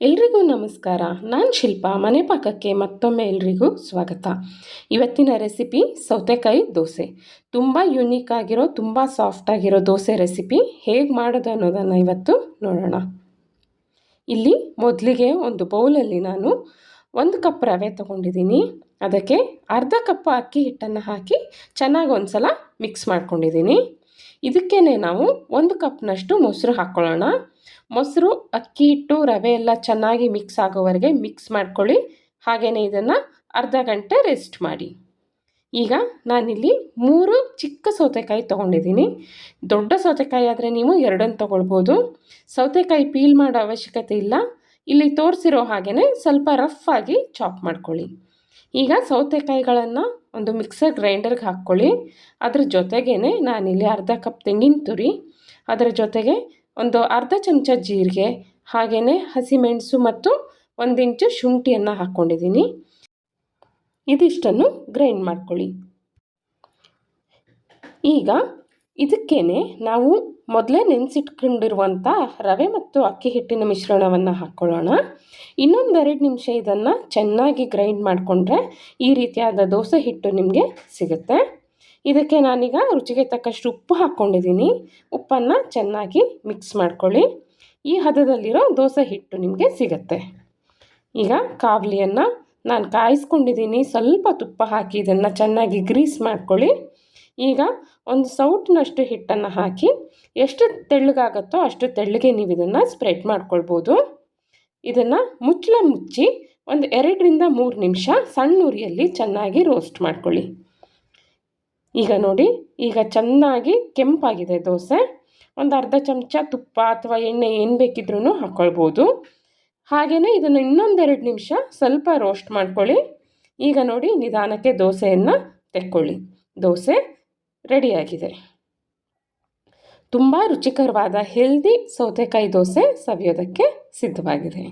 ಎಲ್ರಿಗೂ ನಮಸ್ಕಾರ. ನಾನು ಶಿಲ್ಪ. ಮನೆ ಪಾಕಕ್ಕೆ ಮತ್ತೊಮ್ಮೆ ಎಲ್ರಿಗೂ ಸ್ವಾಗತ. ಇವತ್ತಿನ ರೆಸಿಪಿ ಸೌತೆಕಾಯಿ ದೋಸೆ. ತುಂಬ ಯುನೀಕ್ ಆಗಿರೋ, ತುಂಬ ಸಾಫ್ಟ್ ಆಗಿರೋ ದೋಸೆ ರೆಸಿಪಿ ಹೇಗೆ ಮಾಡೋದು ಅನ್ನೋದನ್ನು ಇವತ್ತು ನೋಡೋಣ. ಇಲ್ಲಿ ಮೊದಲಿಗೆ ಒಂದು ಬೌಲಲ್ಲಿ ನಾನು 1 ಕಪ್ ರವೆ ತೊಗೊಂಡಿದ್ದೀನಿ. ಅದಕ್ಕೆ ಅರ್ಧ ಕಪ್ ಅಕ್ಕಿ ಹಿಟ್ಟನ್ನು ಹಾಕಿ ಚೆನ್ನಾಗಿ ಒಂದು ಸಲ ಮಿಕ್ಸ್ ಮಾಡ್ಕೊಂಡಿದ್ದೀನಿ. ಇದಕ್ಕೇ ನಾವು 1 ಕಪ್ನಷ್ಟು ಮೊಸರು ಹಾಕ್ಕೊಳ್ಳೋಣ. ಮೊಸರು, ಅಕ್ಕಿ ಹಿಟ್ಟು, ರವೆ ಎಲ್ಲ ಚೆನ್ನಾಗಿ ಮಿಕ್ಸ್ ಆಗೋವರೆಗೆ ಮಿಕ್ಸ್ ಮಾಡ್ಕೊಳ್ಳಿ. ಹಾಗೆಯೇ ಇದನ್ನು ಅರ್ಧ ಗಂಟೆ ರೆಸ್ಟ್ ಮಾಡಿ. ಈಗ ನಾನಿಲ್ಲಿ 3 ಚಿಕ್ಕ ಸೌತೆಕಾಯಿ ತೊಗೊಂಡಿದ್ದೀನಿ. ದೊಡ್ಡ ಸೌತೆಕಾಯಿ ಆದರೆ ನೀವು 2 ತೊಗೊಳ್ಬೋದು. ಸೌತೆಕಾಯಿ ಪೀಲ್ ಮಾಡೋ ಅವಶ್ಯಕತೆ ಇಲ್ಲ. ಇಲ್ಲಿ ತೋರಿಸಿರೋ ಹಾಗೆಯೇ ಸ್ವಲ್ಪ ರಫ್ ಆಗಿ ಚಾಪ್ ಮಾಡ್ಕೊಳ್ಳಿ. ಈಗ ಸೌತೆಕಾಯಿಗಳನ್ನು ಒಂದು ಮಿಕ್ಸರ್ ಗ್ರೈಂಡರ್ಗೆ ಹಾಕ್ಕೊಳ್ಳಿ. ಅದ್ರ ಜೊತೆಗೇ ನಾನಿಲ್ಲಿ ಅರ್ಧ ಕಪ್ ತೆಂಗಿನ ತುರಿ, ಅದರ ಜೊತೆಗೆ ಒಂದು ಅರ್ಧ ಚಮಚ ಜೀರಿಗೆ, ಹಾಗೆಯೇ ಹಸಿಮೆಣಸು ಮತ್ತು 1 ಇಂಚು ಶುಂಠಿಯನ್ನು ಹಾಕ್ಕೊಂಡಿದ್ದೀನಿ. ಇದಿಷ್ಟನ್ನು ಗ್ರೈಂಡ್ ಮಾಡ್ಕೊಳ್ಳಿ. ಈಗ ಇದಕ್ಕೇ ನಾವು ಮೊದಲೇ ನೆನೆಸಿಟ್ಕೊಂಡಿರುವಂಥ ರವೆ ಮತ್ತು ಅಕ್ಕಿ ಹಿಟ್ಟಿನ ಮಿಶ್ರಣವನ್ನು ಹಾಕ್ಕೊಳ್ಳೋಣ. ಇನ್ನೊಂದು 2 ನಿಮಿಷ ಇದನ್ನು ಚೆನ್ನಾಗಿ ಗ್ರೈಂಡ್ ಮಾಡಿಕೊಂಡ್ರೆ ಈ ರೀತಿಯಾದ ದೋಸೆ ಹಿಟ್ಟು ನಿಮಗೆ ಸಿಗುತ್ತೆ. ಇದಕ್ಕೆ ನಾನೀಗ ರುಚಿಗೆ ತಕ್ಕಷ್ಟು ಉಪ್ಪು ಹಾಕ್ಕೊಂಡಿದ್ದೀನಿ. ಉಪ್ಪನ್ನು ಚೆನ್ನಾಗಿ ಮಿಕ್ಸ್ ಮಾಡ್ಕೊಳ್ಳಿ. ಈ ಹದದಲ್ಲಿರೋ ದೋಸೆ ಹಿಟ್ಟು ನಿಮಗೆ ಸಿಗುತ್ತೆ. ಈಗ ಕಾವಲಿಯನ್ನು ನಾನು ಕಾಯಿಸ್ಕೊಂಡಿದ್ದೀನಿ. ಸ್ವಲ್ಪ ತುಪ್ಪ ಹಾಕಿ ಇದನ್ನು ಚೆನ್ನಾಗಿ ಗ್ರೀಸ್ ಮಾಡ್ಕೊಳ್ಳಿ. ಈಗ ಒಂದು ಸೌಟಿನಷ್ಟು ಹಿಟ್ಟನ್ನು ಹಾಕಿ ಎಷ್ಟು ತೆಳ್ಳಗಾಗುತ್ತೋ ಅಷ್ಟು ತೆಳ್ಳಗೆ ನೀವು ಇದನ್ನು ಸ್ಪ್ರೆಡ್ ಮಾಡ್ಕೊಳ್ಬೋದು. ಇದನ್ನು ಮುಚ್ಚಿ ಒಂದು 2 ರಿಂದ 3 ನಿಮಿಷ ಸಣ್ಣ ಉರಿಯಲ್ಲಿ ಚೆನ್ನಾಗಿ ರೋಸ್ಟ್ ಮಾಡ್ಕೊಳ್ಳಿ. ಈಗ ನೋಡಿ, ಈಗ ಚೆನ್ನಾಗಿ ಕೆಂಪಾಗಿದೆ ದೋಸೆ. ಒಂದು ಅರ್ಧ ಚಮಚ ತುಪ್ಪ ಅಥವಾ ಎಣ್ಣೆ ಏನು ಬೇಕಿದ್ರೂ ಹಾಕ್ಕೊಳ್ಬೋದು. ಹಾಗೆಯೇ ಇದನ್ನು ಇನ್ನೊಂದು 2 ನಿಮಿಷ ಸ್ವಲ್ಪ ರೋಸ್ಟ್ ಮಾಡ್ಕೊಳ್ಳಿ. ಈಗ ನೋಡಿ, ನಿಧಾನಕ್ಕೆ ದೋಸೆಯನ್ನು ತೆಕ್ಕೊಳ್ಳಿ. ದೋಸೆ ರೆಡಿಯಾಗಿದೆ. ತುಂಬ ರುಚಿಕರವಾದ ಹೆಲ್ದಿ ಸೌತೆಕಾಯಿ ದೋಸೆ ಸವಿಯೋದಕ್ಕೆ ಸಿದ್ಧವಾಗಿದೆ.